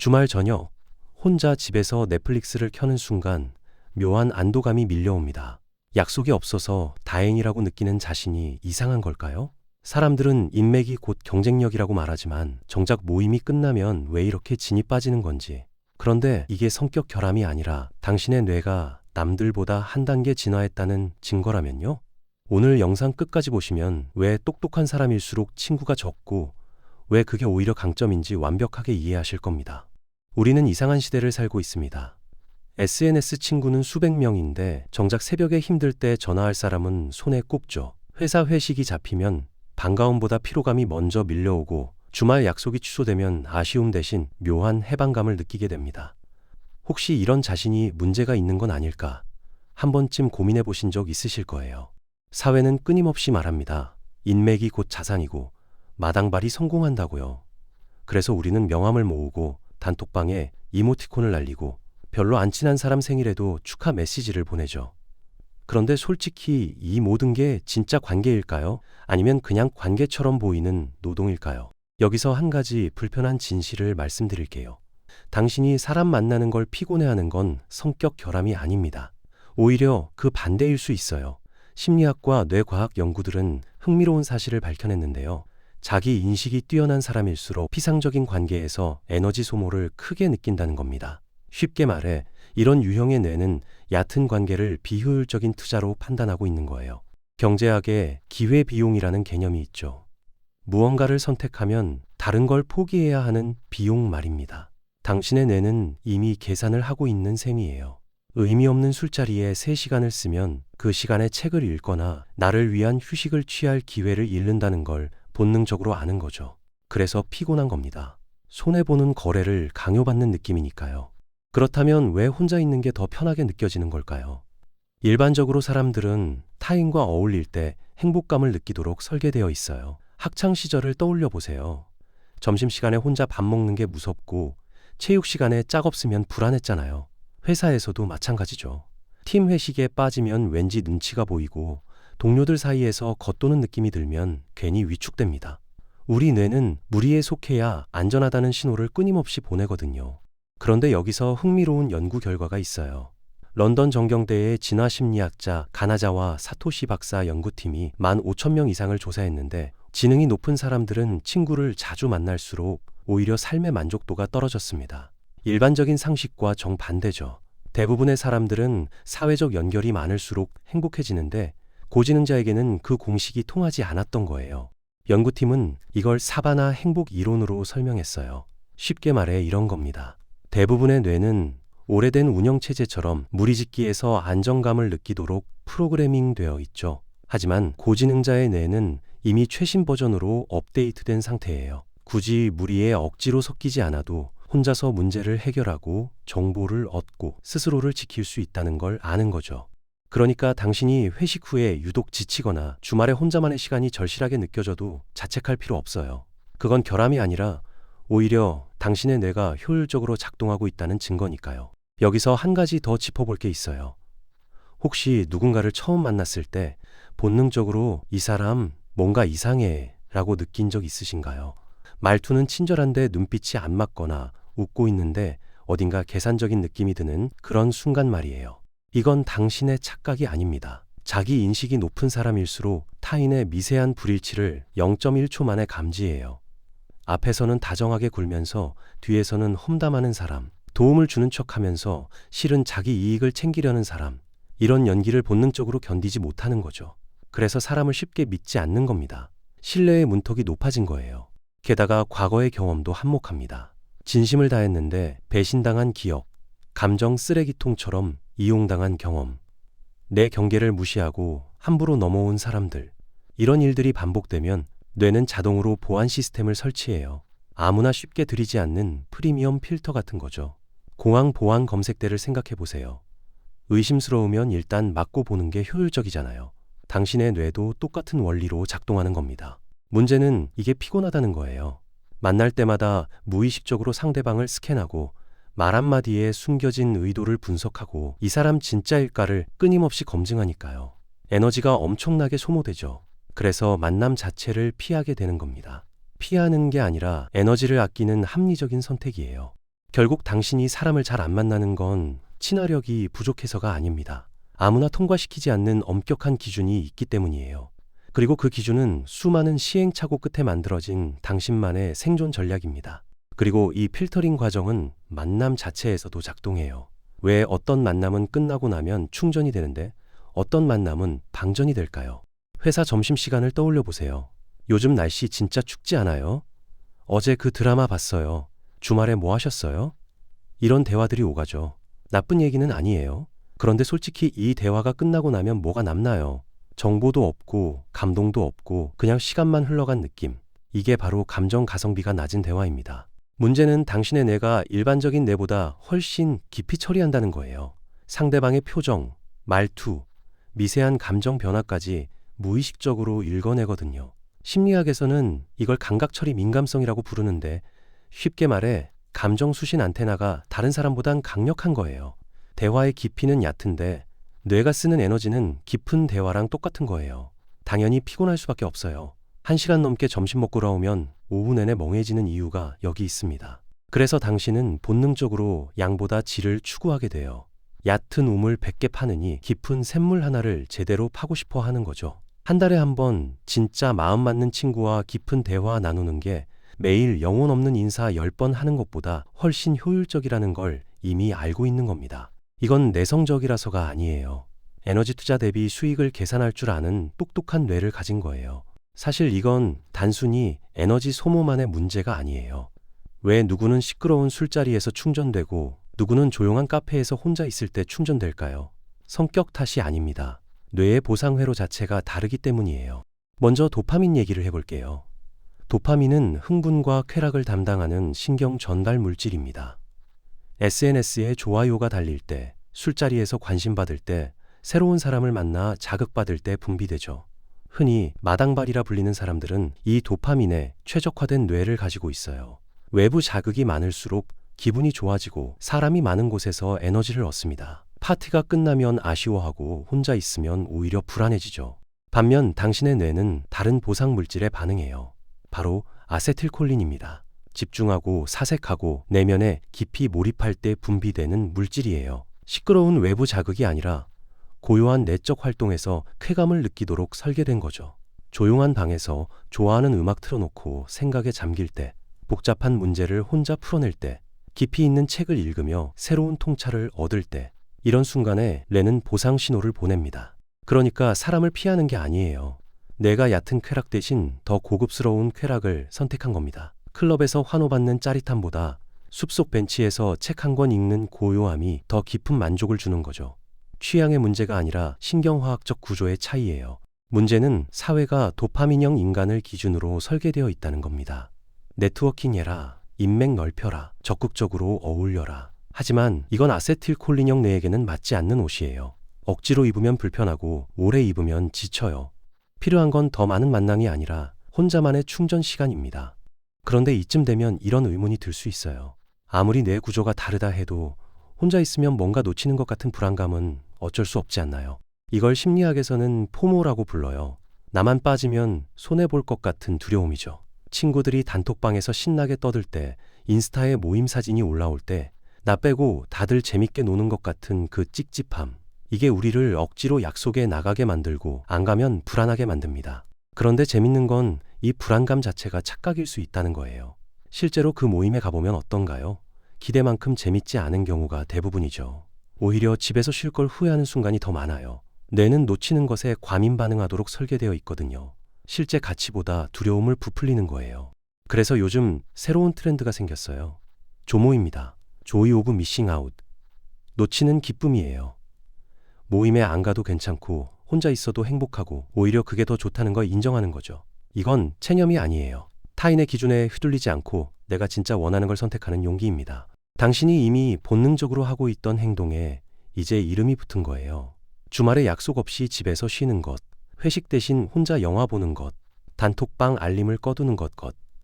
주말 저녁, 혼자 집에서 넷플릭스를 켜는 순간 묘한 안도감이 밀려옵니다. 약속이 없어서 다행이라고 느끼는 자신이 이상한 걸까요? 사람들은 인맥이 곧 경쟁력이라고 말하지만 정작 모임이 끝나면 왜 이렇게 진이 빠지는 건지. 그런데 이게 성격 결함이 아니라 당신의 뇌가 남들보다 한 단계 진화했다는 증거라면요? 오늘 영상 끝까지 보시면 왜 똑똑한 사람일수록 친구가 적고 왜 그게 오히려 강점인지 완벽하게 이해하실 겁니다. 우리는 이상한 시대를 살고 있습니다. SNS 친구는 수백 명인데 정작 새벽에 힘들 때 전화할 사람은 손에 꼽죠. 회사 회식이 잡히면 반가움보다 피로감이 먼저 밀려오고 주말 약속이 취소되면 아쉬움 대신 묘한 해방감을 느끼게 됩니다. 혹시 이런 자신이 문제가 있는 건 아닐까? 한 번쯤 고민해 보신 적 있으실 거예요. 사회는 끊임없이 말합니다. 인맥이 곧 자산이고 마당발이 성공한다고요. 그래서 우리는 명함을 모으고 단톡방에 이모티콘을 날리고 별로 안 친한 사람 생일에도 축하 메시지를 보내죠. 그런데 솔직히 이 모든 게 진짜 관계일까요? 아니면 그냥 관계처럼 보이는 노동일까요? 여기서 한 가지 불편한 진실을 말씀드릴게요. 당신이 사람 만나는 걸 피곤해하는 건 성격 결함이 아닙니다. 오히려 그 반대일 수 있어요. 심리학과 뇌과학 연구들은 흥미로운 사실을 밝혀냈는데요. 자기 인식이 뛰어난 사람일수록 피상적인 관계에서 에너지 소모를 크게 느낀다는 겁니다. 쉽게 말해 이런 유형의 뇌는 얕은 관계를 비효율적인 투자로 판단하고 있는 거예요. 경제학에 기회비용이라는 개념이 있죠. 무언가를 선택하면 다른 걸 포기해야 하는 비용 말입니다. 당신의 뇌는 이미 계산을 하고 있는 셈이에요. 의미 없는 술자리에 3시간을 쓰면 그 시간에 책을 읽거나 나를 위한 휴식을 취할 기회를 잃는다는 걸 본능적으로 아는 거죠. 그래서 피곤한 겁니다. 손해보는 거래를 강요받는 느낌이니까요. 그렇다면 왜 혼자 있는 게 더 편하게 느껴지는 걸까요? 일반적으로 사람들은 타인과 어울릴 때 행복감을 느끼도록 설계되어 있어요. 학창 시절을 떠올려 보세요. 점심시간에 혼자 밥 먹는 게 무섭고 체육 시간에 짝 없으면 불안했잖아요. 회사에서도 마찬가지죠. 팀 회식에 빠지면 왠지 눈치가 보이고 동료들 사이에서 겉도는 느낌이 들면 괜히 위축됩니다. 우리 뇌는 무리에 속해야 안전하다는 신호를 끊임없이 보내거든요. 그런데 여기서 흥미로운 연구 결과가 있어요. 런던 정경대의 진화심리학자 가나자와 사토시 박사 연구팀이 15,000명 이상을 조사했는데 지능이 높은 사람들은 친구를 자주 만날수록 오히려 삶의 만족도가 떨어졌습니다. 일반적인 상식과 정반대죠. 대부분의 사람들은 사회적 연결이 많을수록 행복해지는데 고지능자에게는 그 공식이 통하지 않았던 거예요. 연구팀은 이걸 사바나 행복 이론으로 설명했어요. 쉽게 말해 이런 겁니다. 대부분의 뇌는 오래된 운영체제처럼 무리짓기에서 안정감을 느끼도록 프로그래밍 되어 있죠. 하지만 고지능자의 뇌는 이미 최신 버전으로 업데이트된 상태예요. 굳이 무리에 억지로 섞이지 않아도 혼자서 문제를 해결하고 정보를 얻고 스스로를 지킬 수 있다는 걸 아는 거죠. 그러니까 당신이 회식 후에 유독 지치거나 주말에 혼자만의 시간이 절실하게 느껴져도 자책할 필요 없어요. 그건 결함이 아니라 오히려 당신의 뇌가 효율적으로 작동하고 있다는 증거니까요. 여기서 한 가지 더 짚어볼 게 있어요. 혹시 누군가를 처음 만났을 때 본능적으로 이 사람 뭔가 이상해 라고 느낀 적 있으신가요? 말투는 친절한데 눈빛이 안 맞거나 웃고 있는데 어딘가 계산적인 느낌이 드는 그런 순간 말이에요. 이건 당신의 착각이 아닙니다. 자기 인식이 높은 사람일수록 타인의 미세한 불일치를 0.1초 만에 감지해요. 앞에서는 다정하게 굴면서 뒤에서는 험담하는 사람, 도움을 주는 척하면서 실은 자기 이익을 챙기려는 사람, 이런 연기를 본능적으로 견디지 못하는 거죠. 그래서 사람을 쉽게 믿지 않는 겁니다. 신뢰의 문턱이 높아진 거예요. 게다가 과거의 경험도 한몫합니다. 진심을 다했는데 배신당한 기억, 감정 쓰레기통처럼 이용당한 경험, 내 경계를 무시하고 함부로 넘어온 사람들, 이런 일들이 반복되면 뇌는 자동으로 보안 시스템을 설치해요. 아무나 쉽게 들이지 않는 프리미엄 필터 같은 거죠. 공항 보안 검색대를 생각해 보세요. 의심스러우면 일단 막고 보는 게 효율적이잖아요. 당신의 뇌도 똑같은 원리로 작동하는 겁니다. 문제는 이게 피곤하다는 거예요. 만날 때마다 무의식적으로 상대방을 스캔하고 말 한마디에 숨겨진 의도를 분석하고 이 사람 진짜일까를 끊임없이 검증하니까요. 에너지가 엄청나게 소모되죠. 그래서 만남 자체를 피하게 되는 겁니다. 피하는 게 아니라 에너지를 아끼는 합리적인 선택이에요. 결국 당신이 사람을 잘 안 만나는 건 친화력이 부족해서가 아닙니다. 아무나 통과시키지 않는 엄격한 기준이 있기 때문이에요. 그리고 그 기준은 수많은 시행착오 끝에 만들어진 당신만의 생존 전략입니다. 그리고 이 필터링 과정은 만남 자체에서도 작동해요. 왜 어떤 만남은 끝나고 나면 충전이 되는데 어떤 만남은 방전이 될까요? 회사 점심시간을 떠올려 보세요. 요즘 날씨 진짜 춥지 않아요? 어제 그 드라마 봤어요. 주말에 뭐 하셨어요? 이런 대화들이 오가죠. 나쁜 얘기는 아니에요. 그런데 솔직히 이 대화가 끝나고 나면 뭐가 남나요? 정보도 없고 감동도 없고 그냥 시간만 흘러간 느낌. 이게 바로 감정 가성비가 낮은 대화입니다. 문제는 당신의 뇌가 일반적인 뇌보다 훨씬 깊이 처리한다는 거예요. 상대방의 표정, 말투, 미세한 감정 변화까지 무의식적으로 읽어내거든요. 심리학에서는 이걸 감각 처리 민감성이라고 부르는데 쉽게 말해 감정 수신 안테나가 다른 사람보단 강력한 거예요. 대화의 깊이는 얕은데 뇌가 쓰는 에너지는 깊은 대화랑 똑같은 거예요. 당연히 피곤할 수밖에 없어요. 1시간 넘게 점심 먹고 돌아오면 오후 내내 멍해지는 이유가 여기 있습니다. 그래서 당신은 본능적으로 양보다 질을 추구하게 돼요. 얕은 우물 100개 파느니 깊은 샘물 하나를 제대로 파고 싶어 하는 거죠. 한 달에 한 번 진짜 마음 맞는 친구와 깊은 대화 나누는 게 매일 영혼 없는 인사 10번 하는 것보다 훨씬 효율적이라는 걸 이미 알고 있는 겁니다. 이건 내성적이라서가 아니에요. 에너지 투자 대비 수익을 계산할 줄 아는 똑똑한 뇌를 가진 거예요. 사실 이건 단순히 에너지 소모만의 문제가 아니에요. 왜 누구는 시끄러운 술자리에서 충전되고 누구는 조용한 카페에서 혼자 있을 때 충전될까요? 성격 탓이 아닙니다. 뇌의 보상 회로 자체가 다르기 때문이에요. 먼저 도파민 얘기를 해볼게요. 도파민은 흥분과 쾌락을 담당하는 신경 전달 물질입니다. SNS에 좋아요가 달릴 때, 술자리에서 관심받을 때, 새로운 사람을 만나 자극받을 때 분비되죠. 흔히 마당발이라 불리는 사람들은 이 도파민에 최적화된 뇌를 가지고 있어요. 외부 자극이 많을수록 기분이 좋아지고 사람이 많은 곳에서 에너지를 얻습니다. 파티가 끝나면 아쉬워하고 혼자 있으면 오히려 불안해지죠. 반면 당신의 뇌는 다른 보상 물질에 반응해요. 바로 아세틸콜린입니다. 집중하고 사색하고 내면에 깊이 몰입할 때 분비되는 물질이에요. 시끄러운 외부 자극이 아니라 고요한 내적 활동에서 쾌감을 느끼도록 설계된 거죠. 조용한 방에서 좋아하는 음악 틀어놓고 생각에 잠길 때, 복잡한 문제를 혼자 풀어낼 때, 깊이 있는 책을 읽으며 새로운 통찰을 얻을 때, 이런 순간에 뇌는 보상 신호를 보냅니다. 그러니까 사람을 피하는 게 아니에요. 내가 얕은 쾌락 대신 더 고급스러운 쾌락을 선택한 겁니다. 클럽에서 환호받는 짜릿함보다 숲속 벤치에서 책 한 권 읽는 고요함이 더 깊은 만족을 주는 거죠. 취향의 문제가 아니라 신경화학적 구조의 차이예요. 문제는 사회가 도파민형 인간을 기준으로 설계되어 있다는 겁니다. 네트워킹해라, 인맥 넓혀라, 적극적으로 어울려라. 하지만 이건 아세틸콜린형 뇌에게는 맞지 않는 옷이에요. 억지로 입으면 불편하고 오래 입으면 지쳐요. 필요한 건 더 많은 만남이 아니라 혼자만의 충전 시간입니다. 그런데 이쯤 되면 이런 의문이 들 수 있어요. 아무리 뇌 구조가 다르다 해도 혼자 있으면 뭔가 놓치는 것 같은 불안감은 어쩔 수 없지 않나요? 이걸 심리학에서는 포모라고 불러요. 나만 빠지면 손해볼 것 같은 두려움이죠. 친구들이 단톡방에서 신나게 떠들 때, 인스타에 모임 사진이 올라올 때, 나 빼고 다들 재밌게 노는 것 같은 그 찝찝함. 이게 우리를 억지로 약속에 나가게 만들고 안 가면 불안하게 만듭니다. 그런데 재밌는 건 이 불안감 자체가 착각일 수 있다는 거예요. 실제로 그 모임에 가보면 어떤가요? 기대만큼 재밌지 않은 경우가 대부분이죠. 오히려 집에서 쉴 걸 후회하는 순간이 더 많아요. 뇌는 놓치는 것에 과민 반응하도록 설계되어 있거든요. 실제 가치보다 두려움을 부풀리는 거예요. 그래서 요즘 새로운 트렌드가 생겼어요. 조모입니다. 조이 오브 미싱 아웃. 놓치는 기쁨이에요. 모임에 안 가도 괜찮고 혼자 있어도 행복하고 오히려 그게 더 좋다는 걸 인정하는 거죠. 이건 체념이 아니에요. 타인의 기준에 휘둘리지 않고 내가 진짜 원하는 걸 선택하는 용기입니다. 당신이 이미 본능적으로 하고 있던 행동에 이제 이름이 붙은 거예요. 주말에 약속 없이 집에서 쉬는 것, 회식 대신 혼자 영화 보는 것, 단톡방 알림을 꺼두는 것.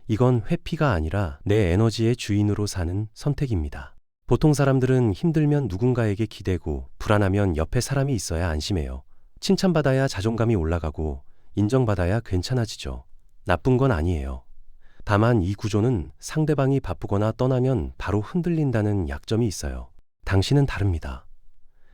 이건 회피가 아니라 내 에너지의 주인으로 사는 선택입니다. 보통 사람들은 힘들면 누군가에게 기대고 불안하면 옆에 사람이 있어야 안심해요. 칭찬받아야 자존감이 올라가고 인정받아야 괜찮아지죠. 나쁜 건 아니에요. 다만 이 구조는 상대방이 바쁘거나 떠나면 바로 흔들린다는 약점이 있어요. 당신은 다릅니다.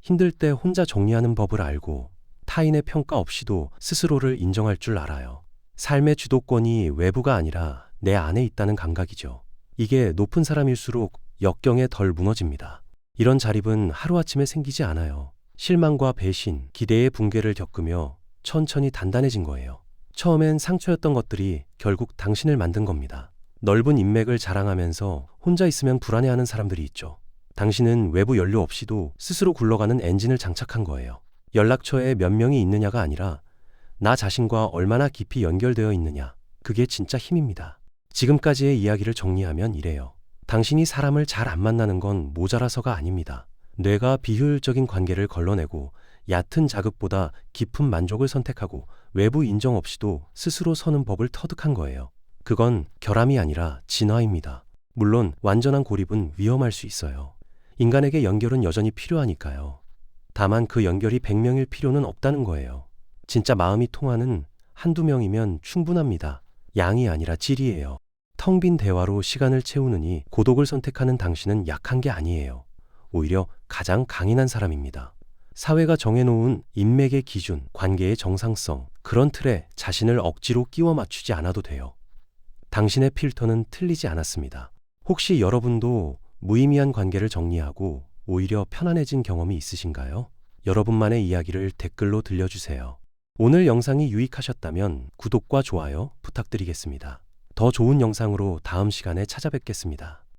힘들 때 혼자 정리하는 법을 알고 타인의 평가 없이도 스스로를 인정할 줄 알아요. 삶의 주도권이 외부가 아니라 내 안에 있다는 감각이죠. 이게 높은 사람일수록 역경에 덜 무너집니다. 이런 자립은 하루아침에 생기지 않아요. 실망과 배신, 기대의 붕괴를 겪으며 천천히 단단해진 거예요. 처음엔 상처였던 것들이 결국 당신을 만든 겁니다. 넓은 인맥을 자랑하면서 혼자 있으면 불안해하는 사람들이 있죠. 당신은 외부 연료 없이도 스스로 굴러가는 엔진을 장착한 거예요. 연락처에 몇 명이 있느냐가 아니라 나 자신과 얼마나 깊이 연결되어 있느냐. 그게 진짜 힘입니다. 지금까지의 이야기를 정리하면 이래요. 당신이 사람을 잘 안 만나는 건 모자라서가 아닙니다. 뇌가 비효율적인 관계를 걸러내고 얕은 자극보다 깊은 만족을 선택하고 외부 인정 없이도 스스로 서는 법을 터득한 거예요. 그건 결함이 아니라 진화입니다. 물론 완전한 고립은 위험할 수 있어요. 인간에게 연결은 여전히 필요하니까요. 다만 그 연결이 100명일 필요는 없다는 거예요. 진짜 마음이 통하는 한두 명이면 충분합니다. 양이 아니라 질이에요. 텅 빈 대화로 시간을 채우느니 고독을 선택하는 당신은 약한 게 아니에요. 오히려 가장 강인한 사람입니다. 사회가 정해놓은 인맥의 기준, 관계의 정상성, 그런 틀에 자신을 억지로 끼워 맞추지 않아도 돼요. 당신의 필터는 틀리지 않았습니다. 혹시 여러분도 무의미한 관계를 정리하고 오히려 편안해진 경험이 있으신가요? 여러분만의 이야기를 댓글로 들려주세요. 오늘 영상이 유익하셨다면 구독과 좋아요 부탁드리겠습니다. 더 좋은 영상으로 다음 시간에 찾아뵙겠습니다.